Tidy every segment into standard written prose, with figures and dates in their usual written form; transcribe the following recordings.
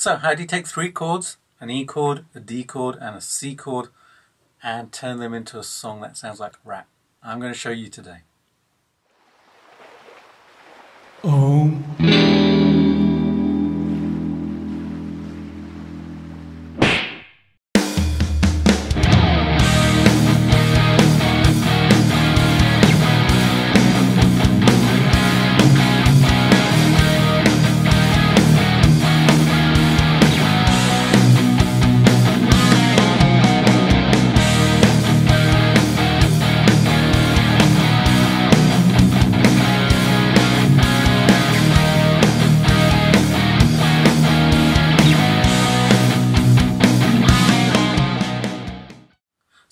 So how do you take three chords, an E chord, a D chord and a C chord, and turn them into a song that sounds like rap? I'm going to show you today.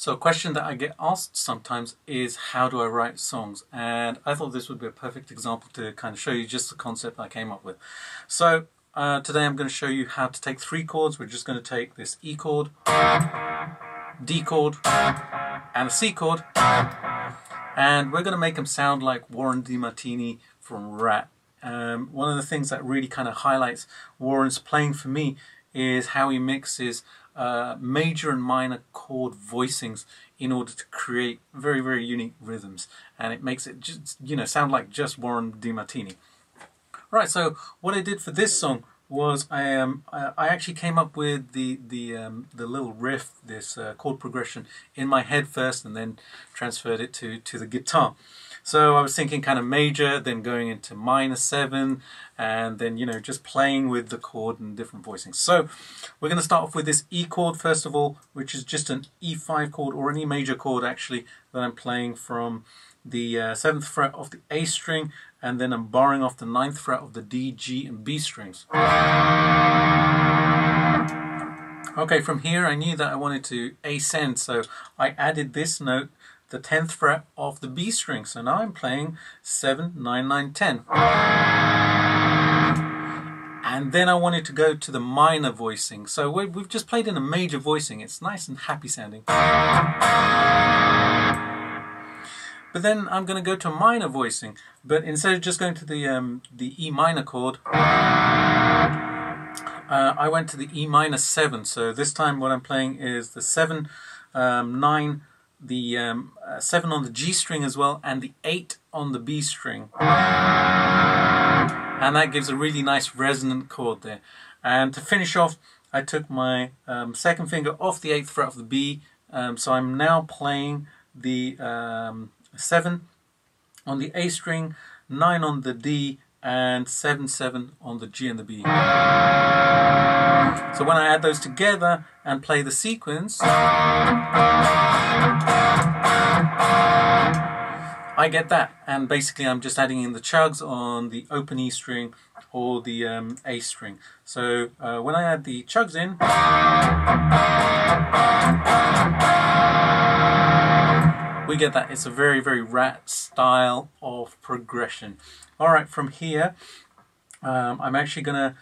So a question that I get asked sometimes is, how do I write songs? And I thought this would be a perfect example to kind of show you just the concept I came up with. So today I'm going to show you how to take three chords. We're just going to take this E chord, D chord and a C chord, and we're going to make them sound like Warren DeMartini from Ratt. One of the things that really kind of highlights Warren's playing for me is how he mixes major and minor chord voicings in order to create very, very unique rhythms, and it makes it just, sound like just Warren DeMartini. Right, so what I did for this song was I actually came up with the little riff, this chord progression in my head first, and then transferred it to the guitar. So I was thinking kind of major, then going into minor 7, and then, just playing with the chord and different voicings. So we're going to start off with this E chord first of all, which is just an E5 chord, or an E major chord actually, that I'm playing from the 7th fret of the A string, and then I'm borrowing off the 9th fret of the D, G and B strings. Okay, from here I knew that I wanted to ascend, so I added this note, the 10th fret of the B string. So now I'm playing 7, 9, 9, 10. And then I wanted to go to the minor voicing. So we've just played in a major voicing. It's nice and happy sounding. But then I'm going to go to a minor voicing. But instead of just going to the E minor chord, I went to the E minor 7. So this time what I'm playing is the 7, 9, the 7 on the G string as well, and the 8 on the B string, and that gives a really nice resonant chord there. And to finish off, I took my second finger off the 8th fret of the B, so I'm now playing the 7 on the A string, 9 on the D, and 7, 7 on the G and the B. So when I add those together and play the sequence, I get that, and basically I'm just adding in the chugs on the open E string or the A string. So when I add the chugs in, we get that. It's a very, very Ratt style of progression. Alright, from here I'm actually going to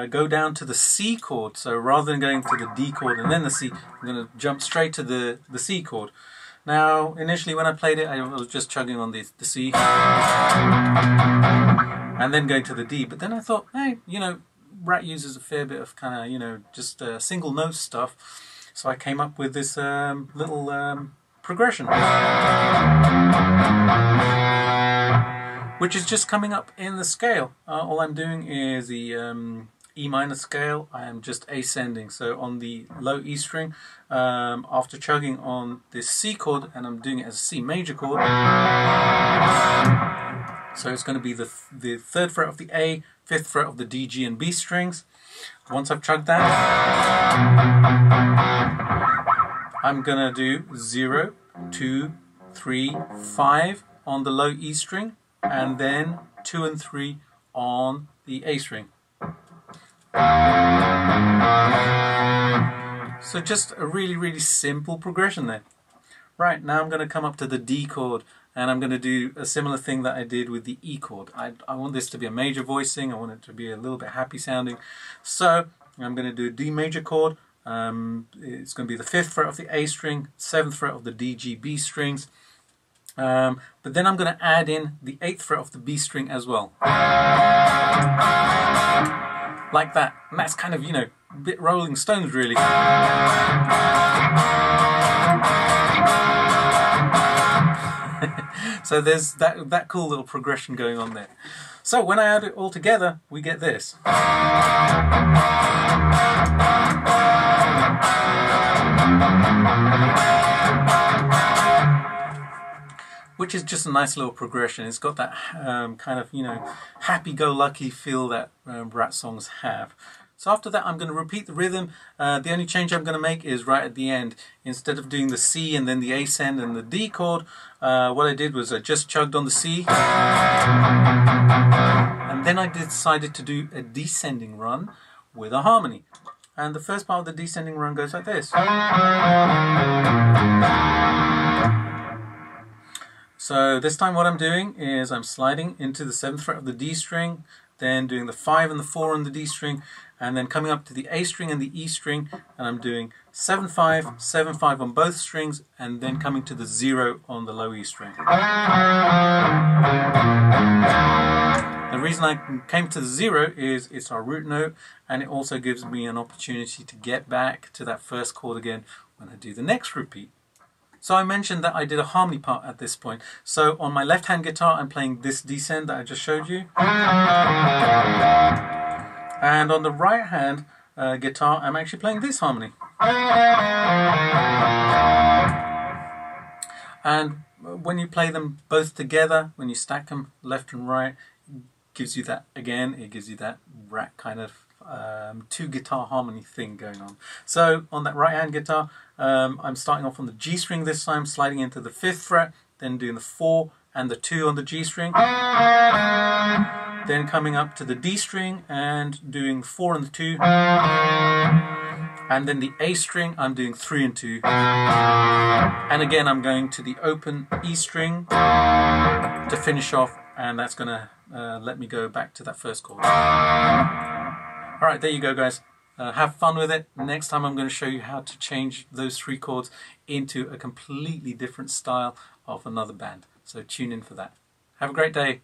go down to the C chord. So rather than going to the D chord and then the C, I'm going to jump straight to the C chord. Now, initially when I played it, I was just chugging on the C and then going to the D. But then I thought, hey, Ratt uses a fair bit of kind of, just single note stuff. So I came up with this little progression, which is just coming up in the scale. All I'm doing is the E minor scale. I am just ascending. So on the low E string, after chugging on this C chord, and I'm doing it as a C major chord. So it's going to be the 3rd fret of the A, 5th fret of the D, G and B strings. Once I've chugged that, I'm going to do 0, 2, 3, 5 on the low E string, and then 2 and 3 on the A string. So just a really, really simple progression there. Right, now I'm going to come up to the D chord, and I'm going to do a similar thing that I did with the E chord. I want this to be a major voicing. I want it to be a little bit happy sounding. So I'm going to do a D major chord. It's going to be the 5th fret of the A string, 7th fret of the D, G, B strings. But then I'm going to add in the 8th fret of the B string as well. like that. And that's kind of, you know, a bit Rolling Stones really. So there's that cool little progression going on there. So when I add it all together, we get this. Which is just a nice little progression. It's got that kind of, you know, happy-go-lucky feel that Ratt songs have. So after that, I'm going to repeat the rhythm. The only change I'm going to make is right at the end. Instead of doing the C and then the ascend and the D chord, what I did was I just chugged on the C. And then I decided to do a descending run with a harmony. And the first part of the descending run goes like this. So this time what I'm doing is I'm sliding into the 7th fret of the D string, then doing the 5 and the 4 on the D string, and then coming up to the A string and the E string, and I'm doing 7-5, 7-5 on both strings, and then coming to the 0 on the low E string. The reason I came to the 0 is it's our root note, and it also gives me an opportunity to get back to that first chord again when I do the next repeat. So I mentioned that I did a harmony part at this point. So on my left hand guitar I'm playing this descend that I just showed you. And on the right hand guitar I'm actually playing this harmony. And when you play them both together, when you stack them left and right, it gives you that, again, it gives you that Ratt kind of two guitar harmony thing going on. So on that right hand guitar I'm starting off on the G string this time, sliding into the 5th fret, then doing the 4 and the 2 on the G string, then coming up to the D string and doing 4 and the 2, and then the A string I'm doing 3 and 2, and again I'm going to the open E string to finish off, and that's going to let me go back to that first chord. Alright, there you go guys. Have fun with it. Next time I'm going to show you how to change those 3 chords into a completely different style of another band. So tune in for that. Have a great day.